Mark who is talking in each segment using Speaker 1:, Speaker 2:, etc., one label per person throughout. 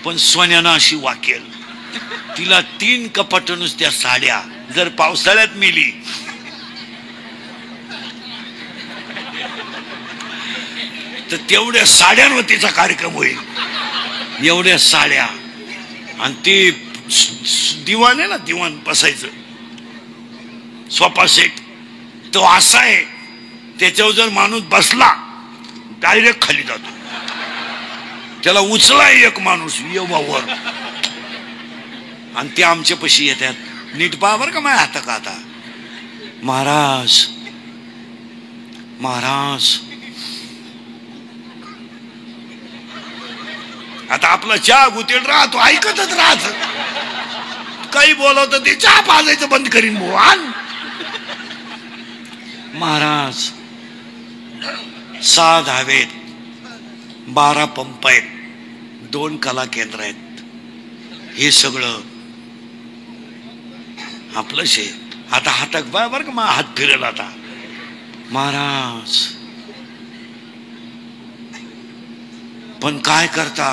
Speaker 1: पण सोन्यानं अशी वाकेल. तिला 3 कपाट नुसत्या साड्या. जर पावसाळ्यात मिली तर तेवढ्या साड्यांवर तिचा कार्यक्रम होईल. एवढ्या साड्या. आणि ते दिवाण आहे ना, दिवाण बसायचं सोफा सेट, तो असा आहे त्याच्यावर जर माणूस बसला डायरेक्ट खाली जातो. त्याला उचलाय एक माणूस वर. आणि ते आमच्या पशी येतात. नीट पहा बरं का माझ्या हाता का आता. महाराज महाराज. आता आपला चहा गुतेल राहतो, ऐकतच राहत. काही बोलवतं ते चहा पाजायचं बंद करीन भगवान. महाराज 6 धावेत, 12 पंप आहेत, 2 कला केंद्र आहेत. हे सगळं आपलं शे. आता हातात बरं का मग हात फिरेल आता. महाराज पण काय करता.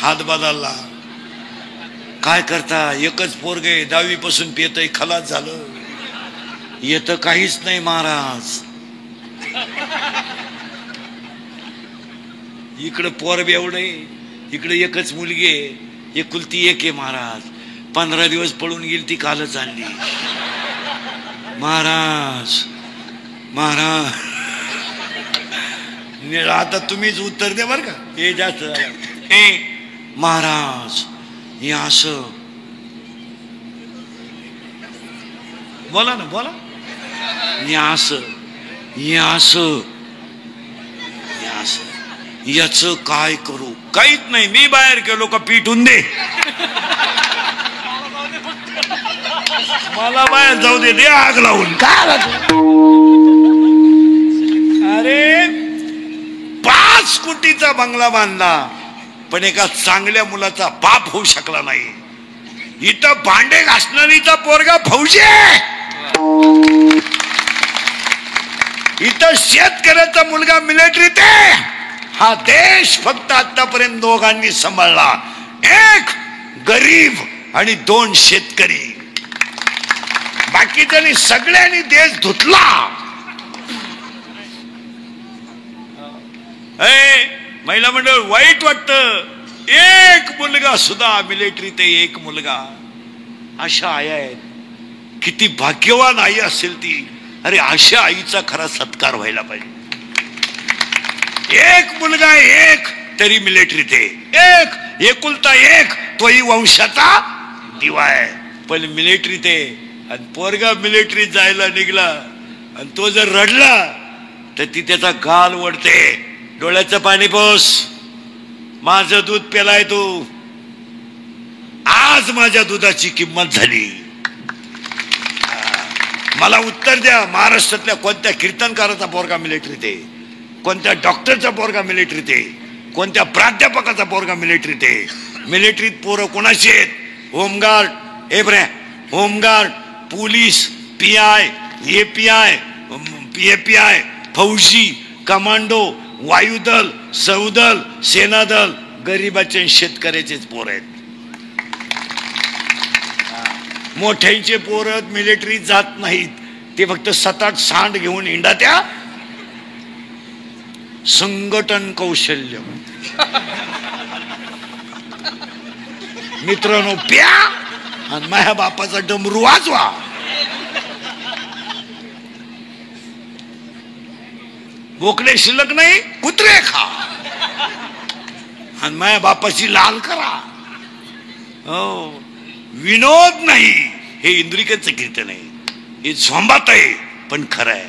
Speaker 1: हात बदलला. काय करता. एकच पोरगे 10वी पासून पियतय, खलास झालं. येत काहीच नाही महाराज. इकडं पोर बेवडे, इकडे एकच मुलगी आहे, एकुलती एक आहे महाराज. 15 दिवस पळून गेली ती, कालच आणली. महाराज महाराज. आता तुम्हीच उत्तर द्या बरं का. हे जास्त महाराज हे असं बोला ना, बोला. हे असं याच काय करू. काहीच नाही. मी बाहेर गेलो का पिटून दे. मला बाहेर जाऊ दे. दे आग लावून. काय अरे 5 कोटीचा बंगला बांधला पण एका चांगल्या मुलाचा बाप होऊ शकला नाही. इथं भांडे घासणारीचा पोरगा फौजी आहे. इथं शेतकऱ्याचा मुलगा मिलिटरीत आहे. हा देश फक्त आतापर्यंत दोघांनी सांभाळला. एक गरीब आणि 2 शेतकरी. बाकीच्यांनी सगळ्यांनी देश धुतला. महिला मंडळ वाईट वाटत. एक मुलगा सुद्धा मिलिटरीत आहे. एक मुलगा. अशा आया आहेत. किती भाग्यवान आई असेल ती. अरे अशा आईचा खरा सत्कार व्हायला पाहिजे. एक मुलगा एक तरी मिलिटरीत आहे. एक एकुलता एक तोही वंशाचा दिवा आहे. पण मिलिटरीत आहे. आणि पोरगा मिलिटरीत जायला निघला आणि तो जर रडला तर ती त्याचा गाल ओढते. डोळ्याचं पाणी पोस. माझं दूध पेलाय तू. आज माझ्या दुधाची किंमत झाली. मला उत्तर द्या. महाराष्ट्रातल्या कोणत्या कीर्तनकाराचा पोरगा मिलिटरीत आहे. कोणत्या डॉक्टरचा पोरगा मिलिटरीत आहे. कोणत्या प्राध्यापकाचा पोरगा मिलिटरीत आहे. मिलिटरीत पोरं कोणाची आहेत. Home guard home guard, police, PI, API, PAPI, फौजी, कमांडो, वायुदल, सौदल, सेनादल. गरीबाचे शेतकऱ्याचेच पोर आहेत. मोठ्यांचे पोर मिलिटरीत जात नाहीत. ते फक्त 7-8 सांड घेऊन हिंडा. त्या संघटन कौशल्य. मित्रांनो प्या आणि माझ्या बापाचा डमरू वाजवा. बोकडे शिल्लक नाही, कुत्रे खा आणि माझ्या बापाची लाल करा. हो, विनोद नाही. हे इंद्रिकेचं कीर्तन आहे. हे झोंबात आहे पण खरं आहे.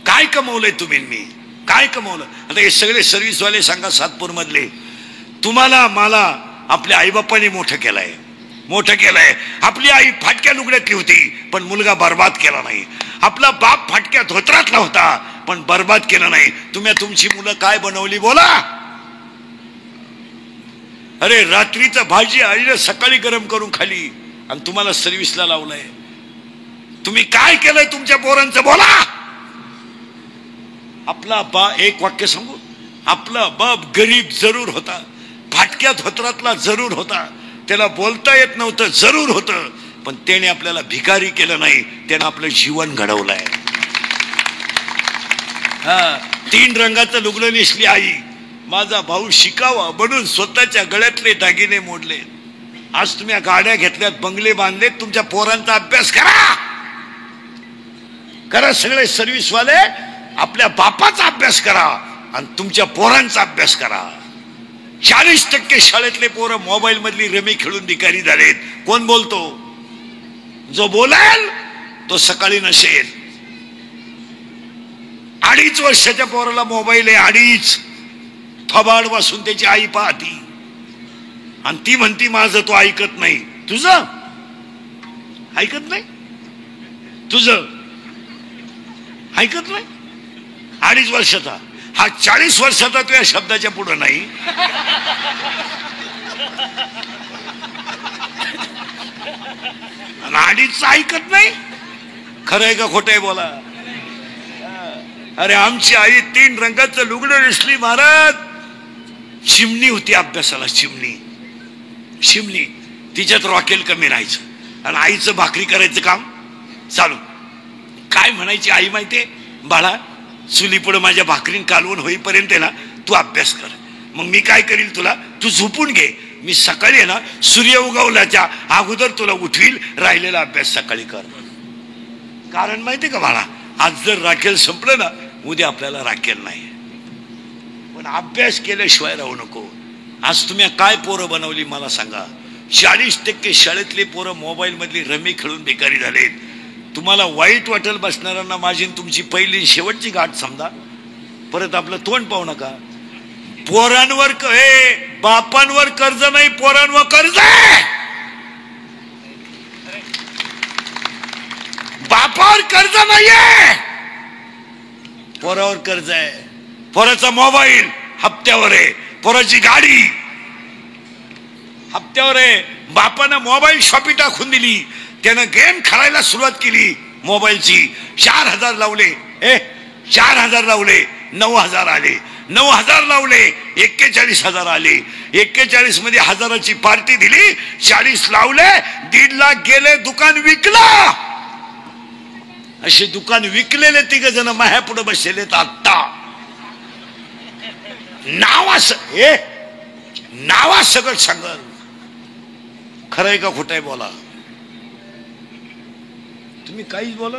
Speaker 1: काय कमवलंय तुम्ही मी. काय कमवलं. आता हे सगळे सर्व्हिसवाले सांगा सातपूर मधले. तुम्हाला मला आपल्या आईबापांनी मोठं केलंय. आपली आई फाटक्या लुगड्यातली होती पण मुलगा बर्बाद केला नाही. आपला बाप फाटक्या धोत्रातला होता पण बर्बाद केला नाही. तुम्ही तुमची मुलं काय बनवली बोला. अरे रात्रीचं भाजी आईने सकाळी गरम करून खाली आणि तुम्हाला सर्व्हिसला लावलंय. तुम्ही काय केलंय तुमच्या पोरांचं बोला. आपला बाप, एक वाक्य सांगू, आपला बाप गरीब जरूर होता, फाटक्या धोत्रातला जरूर होता, त्याला बोलता येत नव्हतं जरूर होतं, पण त्याने आपल्याला भिकारी केलं नाही, त्यानं आपलं जीवन घडवलंय. हा, 3 रंगाचं लुगडं नेसली आई, माझा भाऊ शिकावा म्हणून स्वतःच्या गळ्यातले दागिने मोडले. आज तुम्ही गाड्या घेतल्यात, बंगले बांधलेत, तुमच्या पोरांचा अभ्यास करा, करा. सगळे सर्व्हिसवाले आपल्या बापाचा अभ्यास करा आणि तुमच्या पोरांचा अभ्यास करा. 40% शाळेतले पोरं मोबाईल मधली रमी खेळून भिकारी झालेत. कोण बोलतो? जो बोलाल तो सकाळी नसेल. 2.5 वर्षाच्या पोराला मोबाईल आहे, 2.5, थोबाड वासून त्याची आई पाहती आणि ती म्हणती माझं तो ऐकत नाही. तुझं ऐकत नाही, तुझं ऐकत नाही. 2.5 वर्षाचा हा 40 वर्षाचा तुझ्या शब्दाच्या पुढे नाही. आणि 2.5चं ऐकत नाही. खरं आहे का खोटं आहे बोला? अरे आमची आई 3 रंगाचं लुगडं नेसली महाराज, चिमणी होती अभ्यासाला, चिमणी चिमणी, तिच्यात रॉकेल कमी राहायचं आणि आईचं भाकरी करायचं काम चालू. काय म्हणायची आई माहितीये? बाळा चुली पुढे माझ्या भाकरीन कालवून होईपर्यंत ना तू अभ्यास कर, मग मी काय करील तुला, तू झोपून घे, मी सकाळी आहे ना सूर्य उगवल्याच्या अगोदर तुला उठवील, राहिलेला अभ्यास सकाळी कर. कारण माहितीये का बाळा, आज जर राखेल संपलं ना, उद्या आपल्याला राखेल नाही. पण अभ्यास केल्याशिवाय राहू नको. आज तुम्ही काय पोरं बनवली मला सांगा? 40% शाळेतले पोरं मोबाईल मधली रमी खेळून बेकारी झालेत. तुम्हाला वाईट वाटेल बसणाऱ्यांना माझी तुमची पहिली शेवटची गाठ समजा, परत आपलं तोंड पाहू नका. पोरांवर बापांवर कर्ज नाही, पोरांवर कर्ज आहे. बापावर कर्ज नाहीये, पोरावर कर्ज आहे. पोराचा मोबाईल हप्त्यावर आहे, पोराची गाडी हप्त्यावर आहे. बापानं मोबाईल शॉपी टाकून दिली, त्यानं गेम खेळायला सुरुवात केली मोबाईलची. 4,000 लावले, 4,000 लावले, 9,000 आले, 9,000 लावले, 41,000 आले. 41 मध्ये 1,000ची पार्टी दिली, 40 लावले, 1.5 लाख गेले, दुकान विकला. असे दुकान विकलेले 3 जण माझ्या पुढे बसलेले. आता नावा सगळं सांगल. खरं आहे का खोटं आहे बोला? तुम्ही काहीच बोला.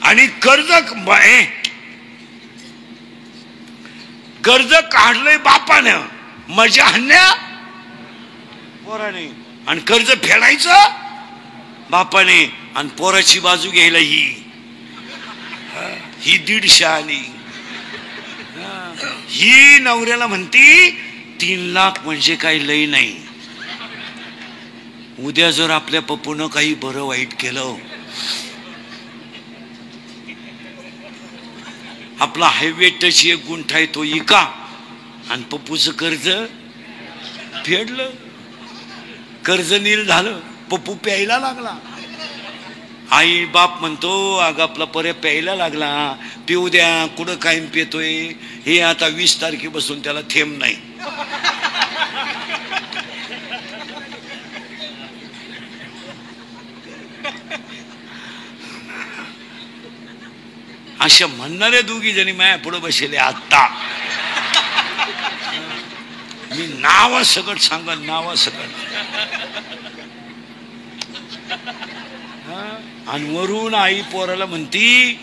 Speaker 1: आणि कर्ज काढलंय बापानं, मजा हन्या पोराने, आणि कर्ज फेडायचं बापाने, आणि पोराची बाजू घ्यायला ही 150 आली. ही नवऱ्याला म्हणती 3 लाख म्हणजे काही लई नाही. उद्या जर आपल्या पप्पूनं काही बरं वाईट केलं, आपला हायवे टच 1 गुंठा आहे तो इका, आणि पप्पूचं कर्ज फेडलं. कर्ज नील झालं, पप्पू प्यायला लागला. आई बाप म्हणतो अगं आपला पर्या प्यायला लागला, पिऊ द्या, कुठं कायम पितोय हे. आता 20 तारखेपासून त्याला थेंब नाही. अशा म्हणणाऱ्या 2 जणी माझ्या पुढे बसले. आता मी नावा सगळं सांगल, नावा सगळं. आणि वरून आई पोराला म्हणती,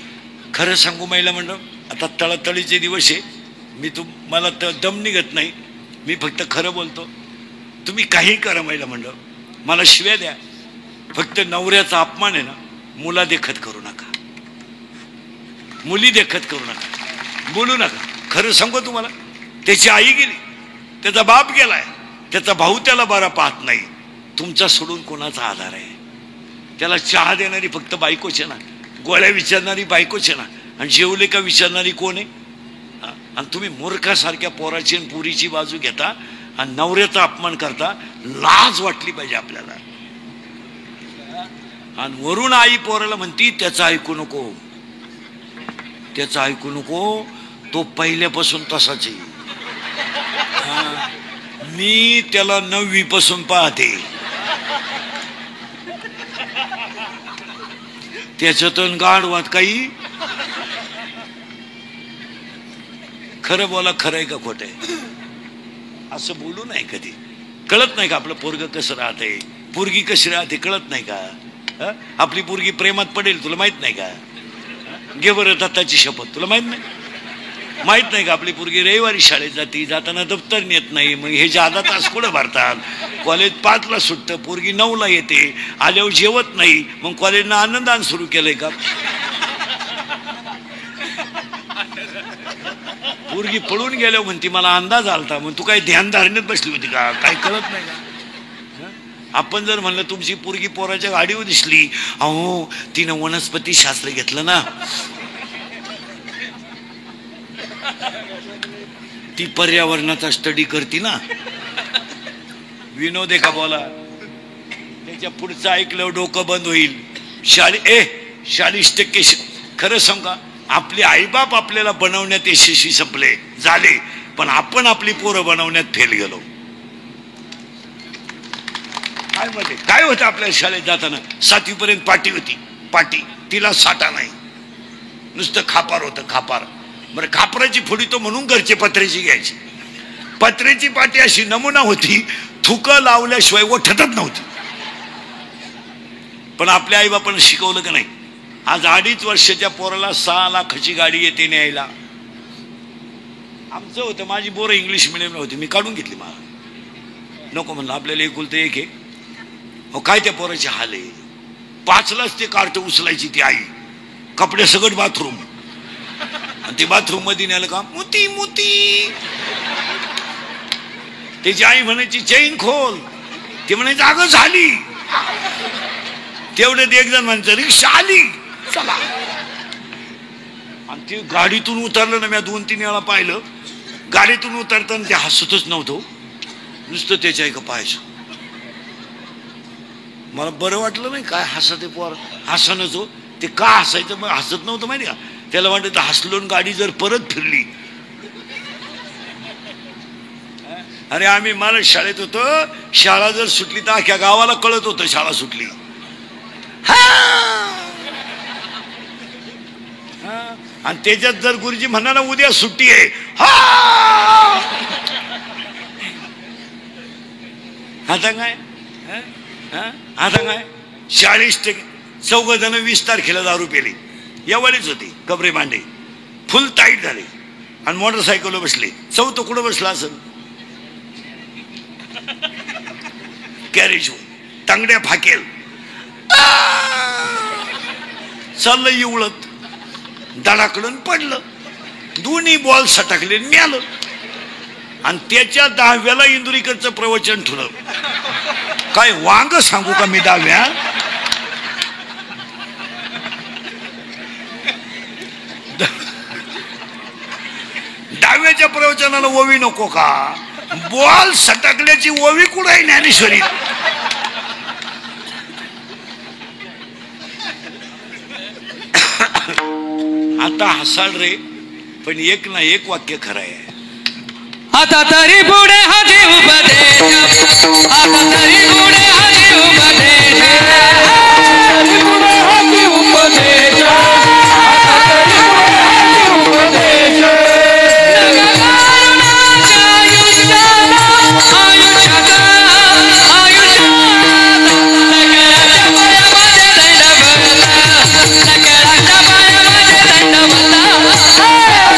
Speaker 1: खरं सांगू महिला मंडळ, आता तळतळीचे दिवस आहे, मी मला दम निघत नाही, मी फक्त खरं बोलतो. तुम्ही काही करा महिला मंडळ, मला शिव्या द्या, फक्त नवऱ्याचा अपमान आहे ना मुला देखत करू नका, मुली देखत करू नका, बोलू नका. खरं सांगू तुम्हाला, त्याची आई गेली, त्याचा बाप गेलाय, त्याचा भाऊ त्याला बरा पाहत नाही, तुमचा सोडून कोणाचा आधार आहे? त्याला चहा देणारी फक्त बायकोच आहे ना, गोळ्या विचारणारी बायकोच आहे ना, आणि जेवले का विचारणारी कोण आहे? आणि तुम्ही मूर्खासारख्या पोराची आणि पुरीची बाजू घेता आणि नवऱ्याचा अपमान करता. लाज वाटली पाहिजे आपल्याला. आणि वरून आई पोराला म्हणती त्याचं ऐकू नको. त्याचं ऐकू नको, तो पहिल्यापासून तसाच आहे. मी त्याला 9वी पासून पाहते. त्याच्यातून गाढवात काही. खरं बोला, खरं आहे का खोटं आहे? असं बोलू नाही कधी. कळत नाही का आपलं पोरग कसं राहतंय, पोरगी कशी राहते कळत नाही का? आपली पोरगी प्रेमात पडेल तुला माहित नाही का? घे बरं दत्ताची शपथ, तुला माहित नाही? माहित नाही का आपली पोरगी रविवारी शाळेत जाती, जाताना दप्तर नेत नाही. मग हे जादा तास कुठं भरतात? कॉलेज 5ला सुटतं, पोरगी 9ला येते, आल्यावर जेवत नाही. मग कॉलेजनं आनंदान सुरू केलंय का? पोरगी पळून गेल्यावर म्हणती मला अंदाज आलता. मग तू काही ध्यान धारणेत बसली होती का? काही कळत नाही का? आपण जर म्हणलं तुमची पोरगी पोराच्या गाडीवर दिसली, अहो तिनं वनस्पती शास्त्र घेतलं ना, ती पर्यावरणाचा स्टडी करती ना. विनोद आहे का बोला? त्याच्या पुढचं ऐकलं डोकं बंद होईल. 40% खरं सांगा, आपले आईबाप आपल्याला बनवण्यात यशस्वी संपले झाले, पण आपण आपली पोरं बनवण्यात फेल गेलो. काय मध्ये काय होतं आपल्या शाळेत जाताना? 7वी पर्यंत पाटी होती. पाटी तिला साठा नाही, नुसतं खापार होतं. खापार बरं, खापराची फोडी तो म्हणून घरचे पत्र्याची घ्यायची. पत्र्याची पाटी अशी नमुना होती, थुकं लावल्याशिवाय ओठतच नव्हती. पण आपल्या आईबापानं शिकवलं का नाही? आज 2.5 वर्षाच्या पोराला 6 लाखाची गाडी येते न्यायला. आमचं होतं, माझी पोरं इंग्लिश मिडियमला होती, मी काढून घेतली. मला नको म्हणलं, आपल्याला एकुलतं एक आहे. हो काय त्या पोराचे हाल आहे. 5लाच ते कार्ट उचलायची ती आई, कपडे सगळं बाथरूम. आणि ते बाथरूम मध्ये न्यायला का मोती मोती. त्याची आई म्हणायची चैन खोल, ते म्हणायचं अगं झाली. तेवढ्यात एक जण म्हणायचं रिक्षा आली चला. आणि ते गाडीतून उतरलं ना, मी 2-3 वेळा पाहिलं. गाडीतून उतरताना ते हसतच नव्हतं, नुसतं त्याच्या ऐका पाहायचं. मला बरं वाटलं नाही. काय हसत पोर, हसणच हो. ते का हसायचं? मग हसत नव्हतं माहिती का? त्याला वाटत हसलो गाडी जर परत फिरली. अरे आम्ही मला शाळेत होतो, शाळा जर सुटली तर अख्ख्या गावाला कळत होतं शाळा सुटली. आणि त्याच्यात जर गुरुजी म्हणा ना उद्या सुट्टी आहे, आता काय? आता काय? 40% 4 जण 20 तारखेला दारू पेली. एवढीच होती, कबरे मांडे फुल टाईट झाले आणि मोटरसायकलवर बसले. 4थं कुठं बसला असेल? कॅरेजवर. तांगड्या फाकेल चाललं इवळत, दडाकडून पडलं. दोन्ही बॉल सटकले, मिळालं. आणि त्याच्या 10व्याला इंदुरीकरचं प्रवचन ठुलं. काय वांग सांगू का मी 10व्या? प्रवचनाला ओवी नको का? बॉल सटकल्याची ओवी कुठे आहे ज्ञानेश्वरी? आता हसाल रे, पण एक ना एक वाक्य खरं आहे.
Speaker 2: आता तरी पुढे हाती उपदेश, आता तरी पुढे हाती उपदेश, तरी पुढे हाती उपदेश, आता तरी पुढे हाती उपदेश. नगराच्या आयुष्याला आयुष्यात आयुष्यात नगराच्या पायामध्ये दंडवत, नगराच्या पायामध्ये दंडवत.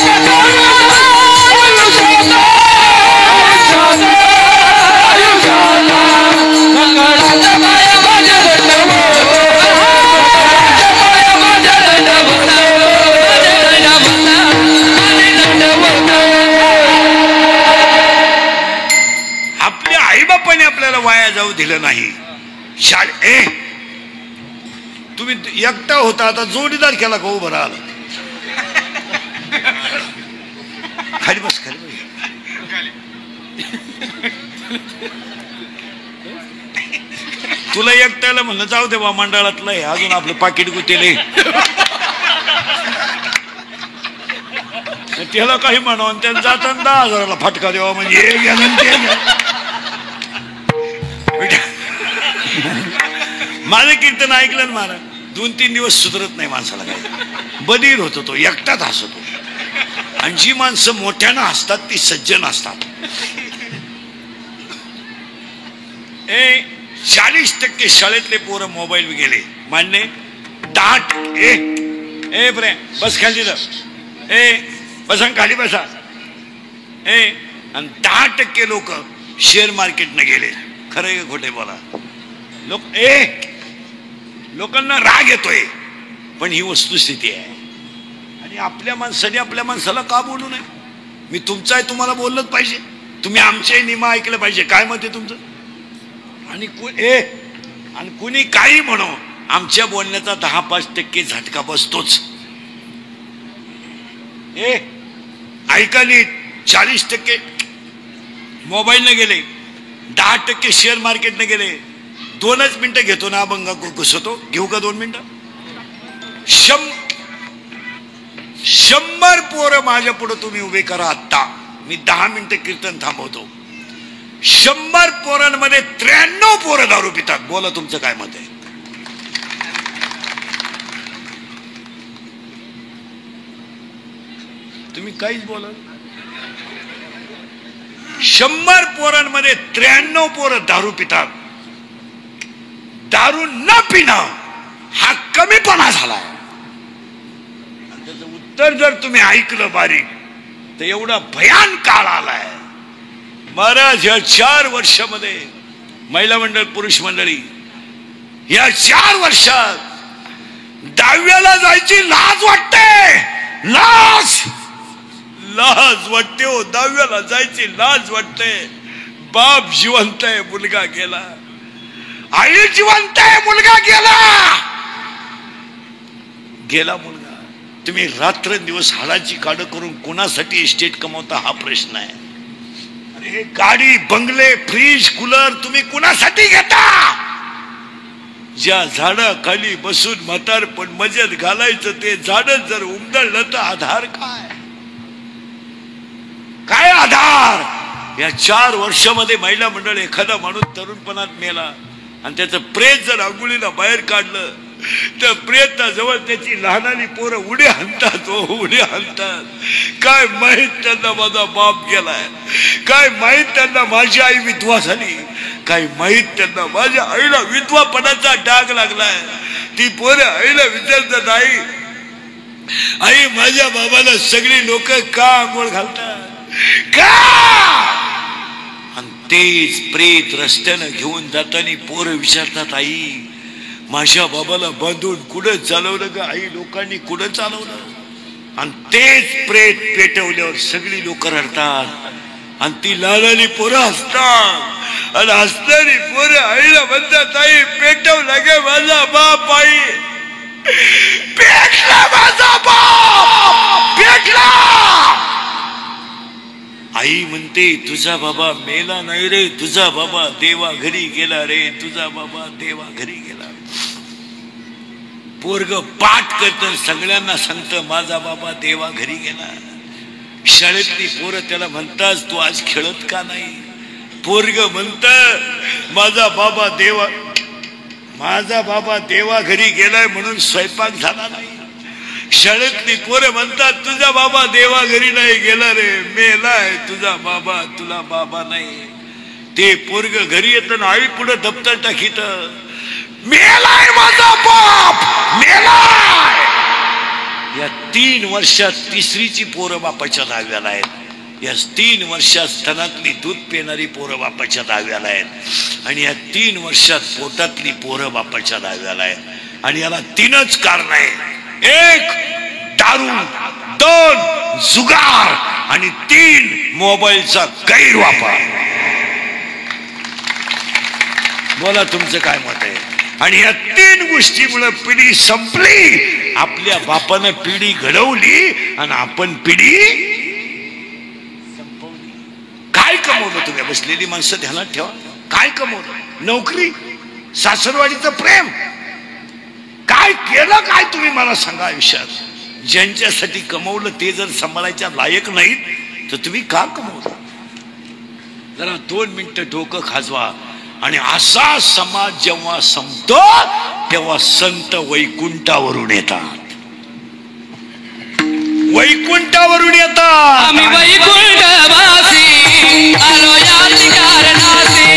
Speaker 1: आपल्या आईबापाने आपल्याला वाया जाऊ दिलं नाही. तुम्ही एकटा होता, आता जोडीदार केला का उभं राहिला? खाली बस, खाली बस. तुला एकट्याला म्हणलं जाऊ दे बा, मंडळातलं आहे, अजून आपलं पाकिट गुतेले. त्याला काही म्हणून त्यांना जाताना 10,000ला फटका द्यावा म्हणजे हे गेलं आणि ते गेलं. माझं कीर्तन ऐकलं ना महाराज 2-3 दिवस सुधरत नाही माणसाला काही बधीर होतो तो एकटाच हसतो आणि जी माणसं मोठ्यानं हसतात ती सज्जन असतात. 40% शाळेतले पोरं मोबाईल गेले मान्य 10% बरे बस खाली बसा खाली बसा आणि 10% लोक शेअर मार्केटने गेले. खरं का खोटे बोला लोकांना राग येतोय पण ही वस्तुस्थिती आहे. आणि आपल्या माणसाने आपल्या माणसाला का बोलू नये. मी तुमचं आहे तुम्हाला बोललंच पाहिजे. तुम्ही आमचे नियम ऐकलं पाहिजे. काय मत आहे तुमचं. आणि कुणी काही म्हणो आमच्या बोलण्याचा 10-5% झटका बसतोच. ऐका नीट 40% मोबाईलने गेले 10% शेअर मार्केटने गेले. 2च मिनिटं घेतो ना अभंग घुसतो. घेऊ का 2 मिनिटं. 100 पोरं माझ्या पुढे तुम्ही उभे करा. आत्ता मी 10 मिनिटं कीर्तन थांबवतो. 100 पोरांमध्ये 93 पोरं दारू पितात. बोला तुमचं काय मत आहे. तुम्ही काहीच बोला. 100 पोरांमध्ये 93 पोरं दारू पितात. दारू न पिणं हा कमीपणा झालाय. त्याचं उत्तर जर तुम्ही ऐकलं बारीक तर एवढा भयान काळ आलाय महाराज. या 4 वर्षामध्ये महिला मंडळ पुरुष मंडळी या 4 वर्षात 10वीला जायची लाज वाटते. लाज वाटते हो. 10वीला जायची लाज वाटते. बाप जिवंत आहे मुलगा गेला. आई जिवंत आहे मुलगा गेला मुलगा. तुम्ही रात्रंदिवस हाडाची काढ करून कोणासाठी इस्टेट कमवता हा प्रश्न आहे. अरे गाडी बंगले फ्रीज कूलर तुम्ही कुणासाठी घेता. ज्या झाडाखाली बसून म्हातारपण मजेत घालायचं ते झाड जर उमदळलं तर आधार काय आधार. या 4 वर्षामध्ये महिला मंडळ एखादा माणूस तरुणपणात मेला आणि त्याचं प्रेत जर अंघोळीला बाहेर काढलं तर प्रेताजवळ त्याची लहानाली पोरं उडी हाणतात. उडी हाणतात. काय माहित त्यांना माझा बाप गेलाय. काय माहित त्यांना माझी आई विधवा झाली. काय माहित त्यांना माझ्या आईला विधवापणाचा डाग लागलाय. ती पोरं आईला विचारतात आई माझ्या बाबाला सगळी लोक का आंघोळ घालतात का. आणि तेच प्रेत रस्त्यानं घेऊन जाताना पोरं विचारतात आई माझ्या बाबाला बांधून कुठं चालवलं का आई. लोकांनी कुठं चालवलं. आणि तेच प्रेत पेटवल्यावर सगळी लोक रडतात आणि ती लहानाली पोरं हसतात. आणि हसणारी पोरं आईला म्हणतात आई पेटवला गे माझा बाप. आई पेटला माझा बाप पेटला. आई म्हणते तुझा बाबा मेला नाही रे. तुझा बाबा देवा घरी गेला रे. तुझा बाबा देवा घरी गेला. पोरग पाठ करत सगळ्यांना सांगत माझा बाबा देवा घरी गेला. शाळेतली पोरं त्याला म्हणतात तू आज खेळत का नाही. पोरग म्हणत माझा बाबा देवा घरी गेलाय म्हणून स्वयंपाक झाला नाही. शाळेतली पोरं म्हणतात तुझा बाबा देवा घरी नाही गेला रे मेलाय. तुझा बाबा तुला बाबा नाही. ते पोरग घरी येत ना आई पुढे दप्तर टाकीत मेलाय माझा बाप मेलाय. या 3 वर्षात 3रीची पोरं बापाच्या 10व्याला आहेत. या 3 वर्षात स्तनातली दूध पिणारी पोरं बापाच्या 10व्याला आहेत. आणि या 3 वर्षात पोटातली पोरं बापाच्या 10व्याला आहेत. आणि याला 3च कारण आहे. 1 दारू, 2 जुगार आणि 3 मोबाईलचा गैरवापर. बोला तुमचं काय मत आहे. आणि या 3 गोष्टीमुळे पिढी संपली. आपल्या बापानं पिढी घडवली आणि आपण पिढी संपवली. काय कमवलं तुम्ही बसलेली माणसं ध्यानात ठेवा. काय कमवलं. नोकरी, सासरवाडीचं प्रेम, काय केलं काय तुम्ही मला सांगा आयुष्यात. ज्यांच्यासाठी कमवलं ते जर सांभाळायच्या लायक नाहीत तर तुम्ही का कमवलं? जरा 2 मिनिटं डोकं खाजवा. आणि असा समाज जेव्हा संपतो तेव्हा संत वैकुंठावरून येतात. वैकुंठावरून येतात.
Speaker 2: आम्ही वैकुंठवासी आलो याची कारणासी.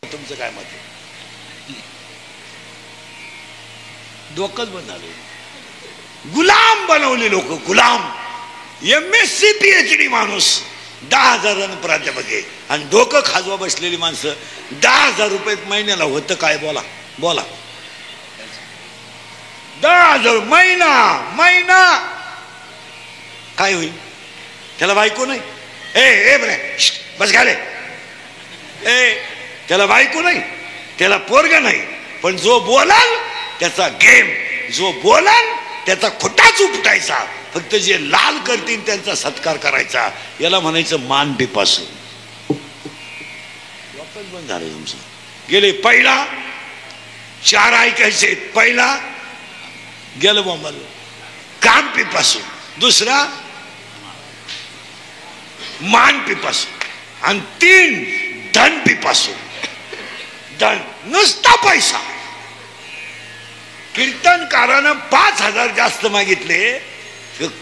Speaker 1: तुमचं काय मत आहे? डोकंच बंद झालं. गुलाम बनवले लोक, गुलाम. MSc PhD माणूस 10,000 प्राध्यापक आहे आणि डोकं खाजवा बसलेली माणसं. 10,000 रुपये महिन्याला होतं काय? बोला बोला. 10,000 महिना काय होईल? त्याला बायको नाही. ए बरे बस घाले. त्याला बायको नाही, त्याला पोरग नाही, पण जो बोलाल त्याचा गेम, जो बोलाल त्याचा खोटाच उपटायचा. फक्त जे लाल करतील त्यांचा सत्कार करायचा. याला म्हणायचं मान पिपासू. बंद झालं तुमचं. गेले पहिला 4 ऐकायचे. पहिला गेलं बोंबाल काम पिपासू, दुसरा मान पिपासू आणि 3 धन पिपासू. धन नुसता पैसा. कीर्तनकारानं 5,000 जास्त मागितले.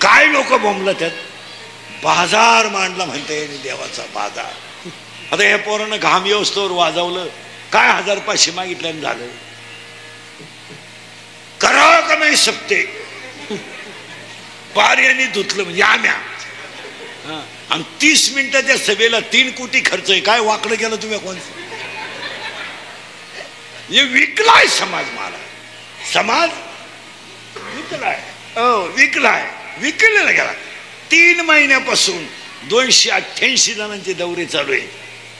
Speaker 1: काय लोक बोंबलं त्यात. बाजार मांडला म्हणते देवाचा बाजार. आता या पोरानं घाम येऊस्तोवर वाजवलं. काय 1,000-500 मागितल्यानं झालं. करावं का नाही सप्ते. पार्याने धुतलं म्हणजे आम्या. आणि 30 मिनिटाच्या सभेला 3 कोटी खर्च आहे. काय वाकडं केलं तुम्ही? कोण हे विकलाय समाज. मला समाज विकलाय. विकलाय, विकलेला गेला. 3 महिन्यापासून 288 जणांचे दौरे चालू आहे.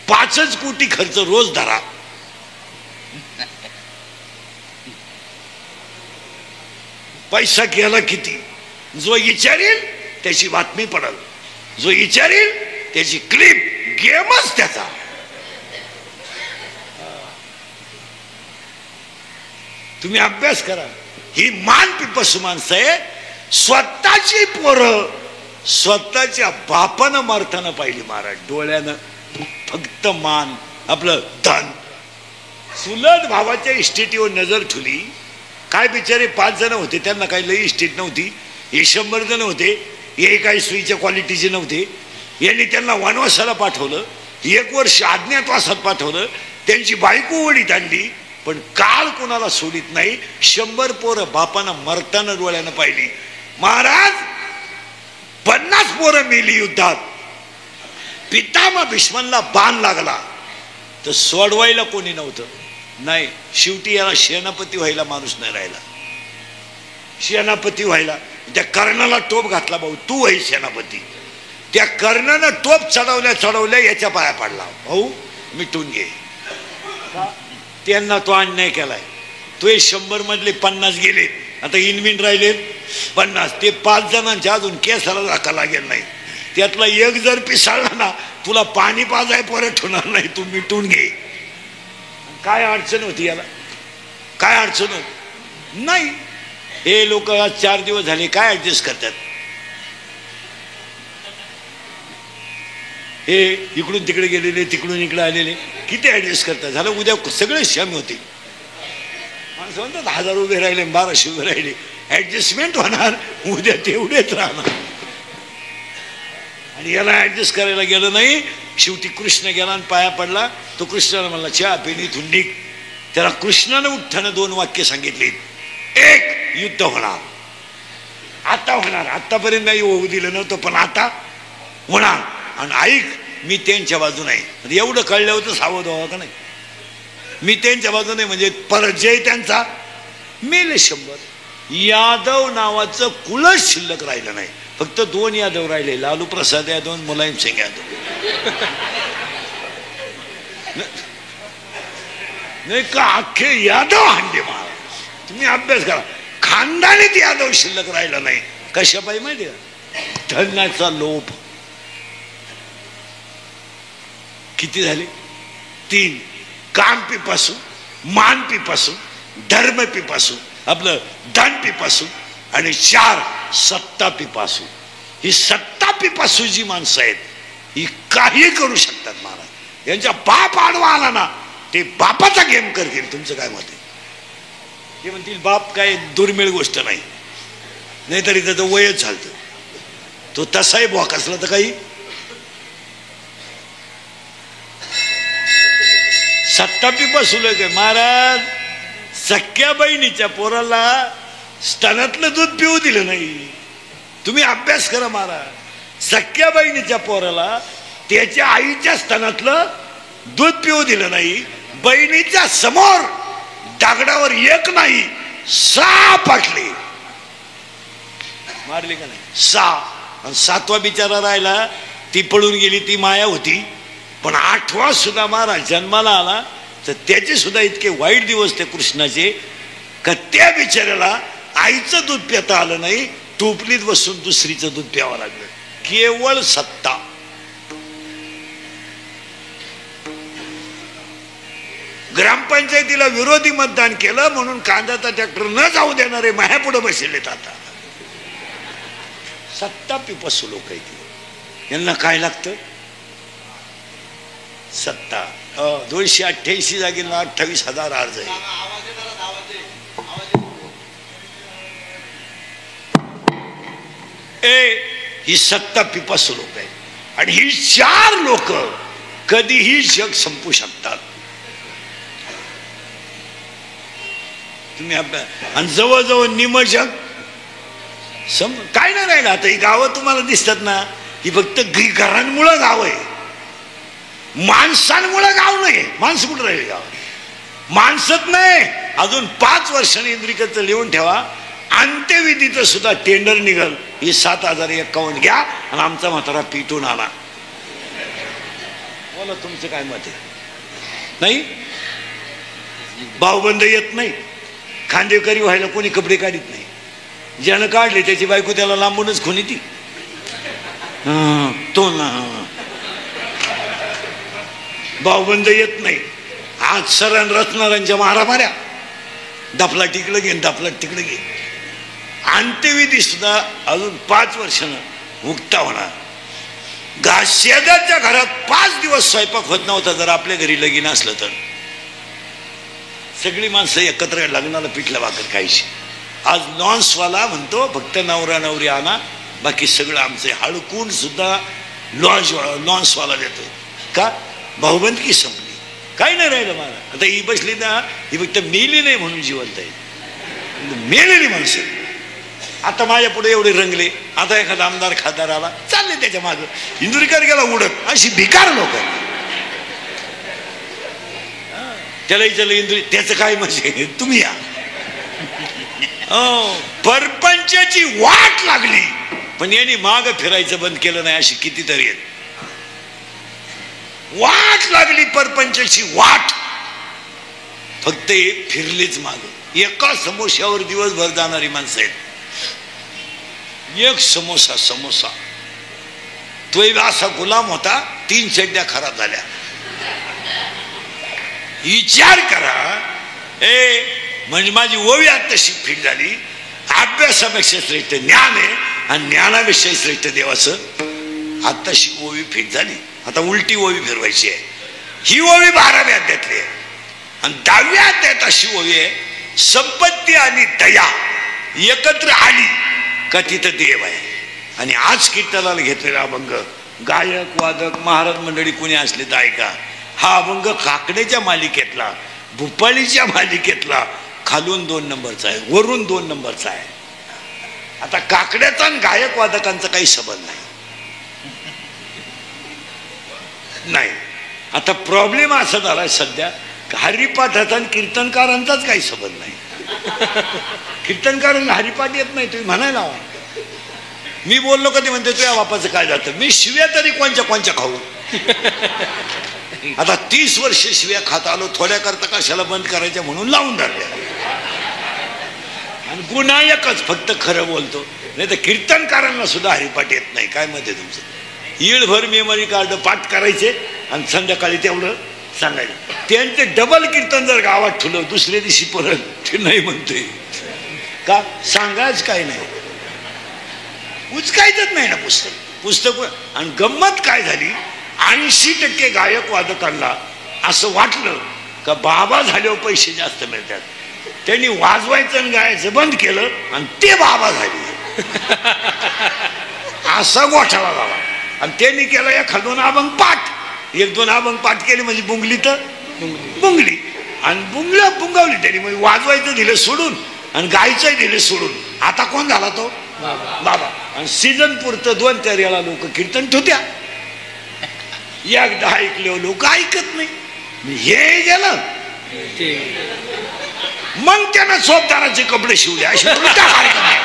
Speaker 1: 5 कोटी खर्च रोज धरा. पैसा गेला किती? जो विचारेल त्याची बातमी पडेल, जो विचारेल त्याची क्लिप. गेमच त्याचा. तुम्ही अभ्यास करा. ही मान पिपसू माणसं आहे. स्वतःची पोरं स्वतःच्या बापानं मारताना पाहिली महाराज डोळ्यानं. फक्त मान आपलं धन. चुलत भावाच्या इस्टेटीवर नजर ठेवली. काय बिचारे 5 जण होते, त्यांना काही लई इस्टेट नव्हती. हे 100 जण होते, हे काही सुईच्या क्वालिटीचे नव्हते. यांनी त्यांना वनवासाला पाठवलं. 1 वर्ष अज्ञातवासात पाठवलं. त्यांची बायको वडीत आणली. पण काळ कोणाला सोडित नाही. 100 पोरं बापानं मरताना डोळ्यानं पाहिली. महाराज 50 पोरं मेली युद्धात. पितामह भीष्मांना बाण लागला तर सोडवायला कोणी नव्हतं. नाही, शेवटी याला सेनापती व्हायला माणूस नाही राहिला. सेनापती व्हायला त्या कर्णाला टोप घातला. भाऊ तू व्हाय सेनापती. त्या कर्णानं टोप चढवल्या याच्या पाया पडला. भाऊ मिटून घे. त्यांना तो अन्याय केलाय. तो 100 मधले 50 गेले. आता इनमिन राहिले 50. ते 5 जणांच्या अजून केसाला धक्का लागेल नाही. त्यातला एक जर पिसाळला ना तुला पाणी पाजाय परत होणार नाही. तू मिटून घे. काय अडचण होती याला? काय अडचण होती? नाही. हे लोक आज 4 दिवस झाले काय ऍडजस्ट करतात. हे इकडून तिकडे गेलेले, तिकडून इकडे आलेले किती ऍडजस्ट करतात. झालं उद्या सगळे श्रम होते. माणसं म्हणतात 1000 उभे राहिले, 1200 उभे राहिले. ऍडजस्टमेंट होणार. उद्या तेवढेच राहणार. आणि याला ऍडजस्ट करायला गेलं नाही. शेवटी कृष्ण गेला आणि पाया पडला. तो कृष्णाला म्हणला चहा पिणी इथून निघ. त्याला कृष्णानं उठताना 2 वाक्य सांगितली. एक, युद्ध होणार. आता होणार. आतापर्यंत नाही होऊ दिलं नव्हतं पण आता होणार. आणि ऐक मी त्यांच्या बाजूने आहे. एवढं कळलं होतं सावध व्हावं का नाही. मी त्यांच्या बाजूने म्हणजे परत जय त्यांचा. मेले 100. यादव नावाचं कुळच शिल्लक राहिलं नाही. फक्त 2 यादव राहिले. लालू प्रसाद यादव, मुलायम सिंग यादव. नाही का अख्खे यादव हांडे महाराज. तुम्ही अभ्यास करा. खानदानीत यादव शिल्लक राहिला नाही. कशा पाहिजे माहिती का? धनाचा लोभ. किती झाले? 3. काम पिपासू, मान पिपासू, धर्म पिपासू, आपलं धन पिपासू, आणि 4 सत्ता पिपासू. ही सत्ता पिपासू जी माणसं आहेत ही काही करू शकतात महाराज. यांच्या बाप आडवा आला ना ते बापाचा गेम करतील. तुमचं काय मत आहे? ते म्हणतील बाप काय दुर्मिळ गोष्ट नाही, नाहीतरी त्याचं वयच चालतं. तो तसाही बॉक असला तर काही. सत्ता पिपासू काय महाराज? सख्या बहिणीच्या पोराला स्तनातलं दूध पिऊ दिलं नाही. तुम्ही अभ्यास करा महाराज. सख्या बहिणीच्या पोराला त्याच्या आईच्या स्तनातलं दूध पिऊ दिलं नाही. बहिणीच्या समोर दगडावर 1 नाही 6 पाटले मारले का नाही? 6. आणि 7वा बिचारा राहिला. ती पळून गेली, ती माया होती. पण 8वा सुद्धा महाराज जन्माला आला तर त्याचे सुद्धा इतके वाईट दिवस ते कृष्णाचे का त्या बिचाऱ्याला आईचं दूध पिता आलं नाही, टोपलीत बसून दुसरीचं दूध प्यावं लागलं. केवळ सत्ता. ग्रामपंचायतीला विरोधी मतदान केलं म्हणून कांद्याचा ट्रॅक्टर न जाऊ देणारे माया पुढे बसलेत. आता सत्ता पिपासू लोक आहेत. यांना काय लागतं? सत्ता. 288 जागेला 28,000 अर्ज आहे. ही सत्ता पिपासू लोक आहेत. आणि ही 4 लोक कधीही जग संपू शकतात. तुम्ही आणि जवळजवळ निम जग काय नाही राहिलं. आता ही गावं तुम्हाला दिसतात ना, ही फक्त घरांमुळं गाव आहे, माणसांमुळं गाव नाही. माणसं कुठं राहिले? गाव माणसच नाही. अजून 5 वर्षांनी इंद्रिकचं लिहून ठेवा. अंत्यविधीचं सुद्धा टेंडर निघल. ही 7,051 घ्या आणि आमचा म्हातारा पिटून आला. बोला तुमचं काय मत आहे? नाही भाऊबंद येत नाही. खांदेकरी व्हायला कोणी कपडे काढत नाही. ज्यानं काढले त्याची बायको त्याला लांबूनच खून येते. तो ना भाऊबंद येत नाही. आज सरण रचणाऱ्यांच्या मारामाऱ्या. दफला तिकडं घे, दफला तिकडं घे. अंत्यविधी सुद्धा अजून 5 वर्षानं मुक्ता होणार. शेजारच्या घरात 5 दिवस स्वयंपाक होत नव्हता जर आपल्या घरी लगीन असलं तर. सगळी माणसं एकत्र लग्नाला पिठलं भाकर खायची. आज लॉन्सवाला म्हणतो फक्त नवरा नवरी आणा, बाकी सगळं आमचं. हळकून सुद्धा लॉन्सवाला देतो. का? भाऊबंदकी संपली. काही नाही राहिलं मला. आता ही बसली ना, ही फक्त मेली नाही म्हणून जिवंत आहे. मेलेली माणसं आता माझ्या पुढे एवढे रंगले. आता एखादा आमदार खासदार आला चालले त्याच्या मागं, इंदुरीकर गेला उडत. अशी भिकार लोक. त्याला विचारलं इंदुरी त्याचं काय म्हणजे? तुम्ही या. परपंचाची वाट लागली पण यांनी माग फिरायचं बंद केलं नाही. अशी कितीतरी आहेत. वाट लागली परपंचाची वाट, फक्त फिरलीच माग. एका समोश्यावर दिवसभर जाणारी माणसं आहेत. एक समोसा तो असा गुलाम होता. 3 चड्ड्या खराब झाल्या. विचार करा. म्हणजे माझी ओवी आत्ताशी फिट झाली. अभ्यासापेक्षा श्रेष्ठ ज्ञान आहे आणि ज्ञानापेक्षा श्रेष्ठ देवाचं. आत्ताशी ओवी फिट झाली. आता उलटी ओवी फिरवायची आहे. ही ओवी 12व्या अध्यायातली आहे आणि 10व्या अध्यायात अशी ओवी आहे. संपत्ती आणि दया एकत्र आली का तिथं देव आहे. आणि आज कीर्तनाला घेतलेला अभंग गायक वादक महाराज मंडळी कोणी असले तर ऐका. हा अभंग काकड्याच्या मालिकेतला, भूपाळीच्या मालिकेतला खालून 2 नंबरचा आहे, वरून 2 नंबरचा आहे. आता काकड्याचा आणि गायक वादकांचा काही संबंध नाही. आता प्रॉब्लेम असा झाला सध्या, हरिपाठाचा आणि कीर्तनकारांचाच काही संबंध नाही. कीर्तनकारांना हरिपाठ येत नाही. तुम्ही म्हणायला मी बोललो कधी म्हणते तुझ्या बापाचं काय जातं. मी शिव्या तरी कोणच्या खाऊ. आता 30 वर्ष शिव्या खात आलो. थोड्या करता कशाला बंद करायच्या म्हणून लावून धरल्या. आणि गुन्हा एकच, फक्त खरं बोलतो. नाही तर कीर्तनकारांना सुद्धा हरिपाठ येत नाही. काय मत आहे तुमचं? ईळभर मेमरी कार्ड पाठ करायचे आणि संध्याकाळी तेवढं सांगायचं. त्यांचे डबल कीर्तन जर गावात ठेवलं दुसऱ्या दिवशी परत ते नाही म्हणते का? सांगायच काय नाही, उचकायचंच नाही ना पुस्तक. आणि गंमत काय झाली, 80% गायक वादकांना असं वाटलं का बाबा झाल्यावर पैसे जास्त मिळतात. त्यांनी वाजवायचं आणि गायचं बंद केलं आणि ते बाबा झाले. असा गोठाळा झाला. आणि त्यांनी केलं एखादोन अभंग पाठ, 1-2 अभंग पाठ केले म्हणजे बुंगली तर बुंगली. आणि बुंगावली त्यांनी, म्हणजे वाजवायचं दिलं सोडून आणि गायचं दिलं सोडून. आता कोण झाला तो? बाबा. आणि सीझन पुरतं 2-4 वेळा लोक कीर्तन ठेवत्या. एकदा ऐकले लोक ऐकत नाही. हे गेलं मग त्यानं सोबदाराचे कपडे शिवले. अशी उलटा कार्यक्रम आहे.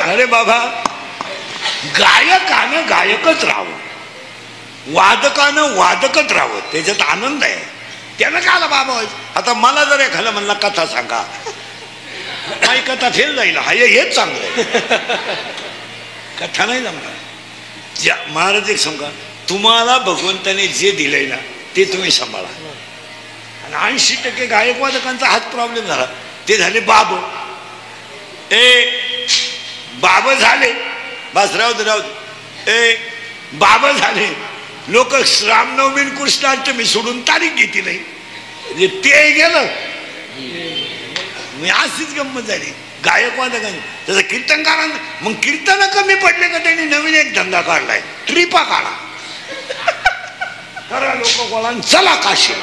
Speaker 1: अरे बाबा, गायकानं गायकच राहावं, वादकानं वादकच राहावं, त्याच्यात आनंद आहे. त्यानं काय बाबा. आता मला जर एखादा म्हणला कथा सांगा, काही कथा फेल जाईल. हेच चांगलं आहे. कथा नाही जमणार. महाराज एक सांगा, तुम्हाला भगवंताने जे दिलंय ना ते तुम्ही सांभाळा. आणि 80% गायक वादकांचा हाच प्रॉब्लेम झाला. ते झाले बाब. बाब झाले, बस राहू दे. बाबा झाले. लोक रामनवमी कृष्णाष्टमी सोडून तारीख घेतली नाही. म्हणजे ते गेलं. अशीच गंमत झाली गायक वादकांनी. तसं कीर्तनकारांना मग कीर्तन कमी पडले का त्यांनी नवीन एक धंदा काढलाय, ट्रिपा काढा. खरा लोक बोला चला काशी,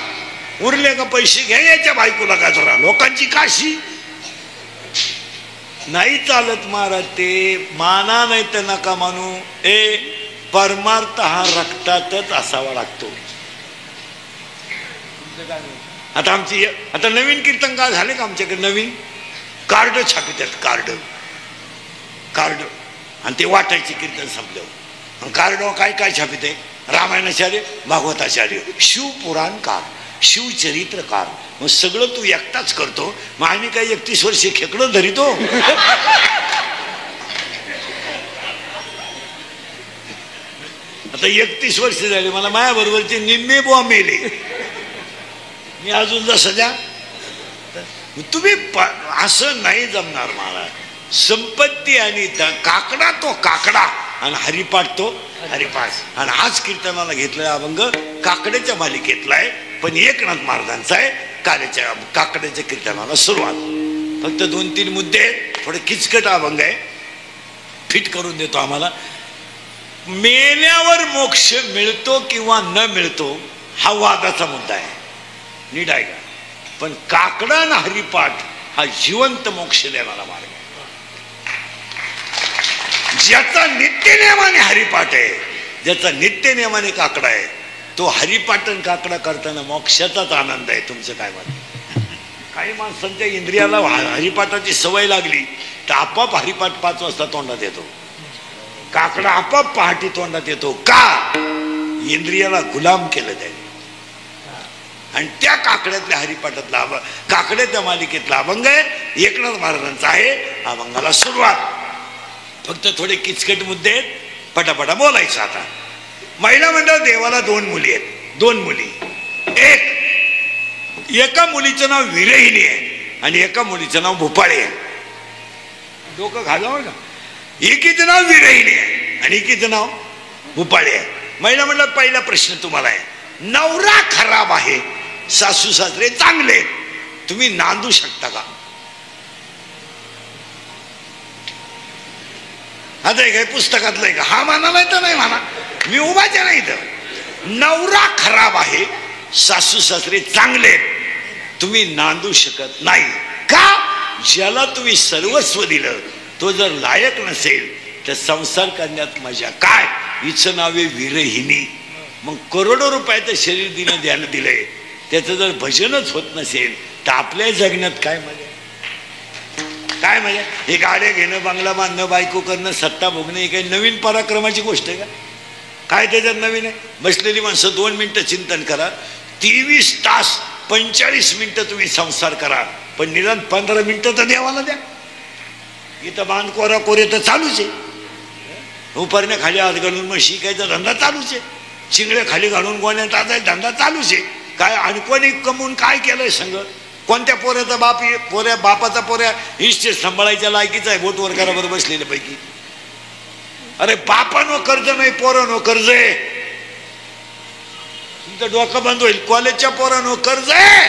Speaker 1: उरले का पैसे घ्या याच्या बायकोला का जरा. लोकांची काशी नाही चालत महाराज. ते माना नाही तर नका मानू. परमार्थ हा रक्तातच असावा लागतो. आता नवीन कीर्तनकार झाले का आमच्याकडे? नवीन कार्ड छापितात. कार्ड आणि ते वाटायचे कीर्तन संपल्यावर. कार्ड काय काय छापित आहे? रामायणाचार्य, भागवताचार्य, शिवपुराणकार, शिवचरित्रकार. मग सगळं तू एकटाच करतो. मग आम्ही काही 31 वर्षे खेकडं धरितो. आता 31 वर्ष झाले मला. माझ्या बरोबरचे निम्मे बुवा मेले. मी अजून जसं द्या. तुम्ही असं नाही जमणार महाराज. संपत्ती आणि काकडा तो काकडा आणि हरिपाठ तो हरिपाठ. आणि आज कीर्तनाला घेतलेला अभंग काकड्याच्या मालिकेतला आहे, पण एकनाथ महाराजांचा आहे. काकड्याच्या कीर्तनाला सुरुवात. फक्त 2-3 मुद्दे आहेत. थोडे किचकट अभंग आहे, फिट करून देतो आम्हाला. मेल्यावर मोक्ष मिळतो किंवा न मिळतो हा वादाचा मुद्दा आहे, नीट आहे का? पण काकडा आणि हरिपाठ हा जिवंत मोक्ष देणारा मार्ग आहे. ज्याचा नित्यनेमाने हरिपाठ आहे, ज्याचा नित्यनेमाने काकडा आहे, तो हरिपाठन काकडा करताना मोक्षाचाच आनंद आहे. तुमचं काय मत? काही माणसांच्या इंद्रियाला हरिपाठाची सवय लागली तर आपाप हरिपाठ 5 वाजता तोंडात येतो. काकडा आपाप पहाटी तोंडात येतो. का? इंद्रियाला गुलाम केलं त्याने. आणि त्या काकड्यातल्या हरिपाठातला काकड्याच्या मालिकेतला अभंग आहे, एकनाथ महाराजांचा आहे. अभंगाला सुरुवात. फक्त थोडे किचकट मुद्दे आहेत, पटापटा बोलायचं. आता महिला मंडळ देवाला 2 मुली आहेत. 2 मुली. एका मुलीचं नाव विरहिणी आहे आणि एका मुलीचं नाव भोपाळे आहे. डोकं घालावं का? एकीचं नाव विरहिणी आहे आणि एकीचं नाव भोपाळे आहे. महिला मंडळ पहिला प्रश्न तुम्हाला आहे, नवरा खराब आहे, सासू सासरे चांगले, तुम्ही नांदू शकता का? आता काय पुस्तकातलं आहे का? हा मानालाय तर नाही म्हणा, मी उभाच्या नाही. तर नवरा खराब आहे, सासू सासरे चांगले, तुम्ही नांदू शकत नाही का? ज्याला तुम्ही सर्वस्व दिलं तो जर लायक नसेल तर संसार करण्यात मजा काय? हिचं नाव आहे विरहिणी. मग करोडो रुपयाचं शरीर द्यानं दिलंय, त्याचं जर भजनच होत नसेल तर आपल्या जगण्यात काय मजा? काय मजा? हे गाड्या घेणं, बंगला बांधणं, बायको करणं, सत्ता भोगणं, ही काही नवीन पराक्रमाची गोष्ट आहे का? काय त्याच्यात नवीन आहे? बसलेली माणसं 2 मिनिटं चिंतन करा, 23 तास 45 मिनिटं तुम्ही संसार करा, पण निदान 15 मिनिटं तर देवाला द्या. इथं बांध कोरा कोरे तर चालूच आहे, उपारण्या खाली हात घालून मग शिकायचा धंदा चालूच आहे, चिंगड्या खाली घालून गोण्यात टाकायचा धंदा चालूच आहे. काय आणि कोणी कमवून काय केलंय संग? कोणत्या पोऱ्याचा बाप, बापाचा पोऱ्या इस्टेट सांभाळायच्या लायकीचा आहे बोट वर बरोबर बसलेल्या पैकी? अरे बापानो कर्ज नाही, पोरानो कर्ज आहे. तुमचं डोकं बंद होईल. कॉलेजच्या पोरानो कर्ज आहे,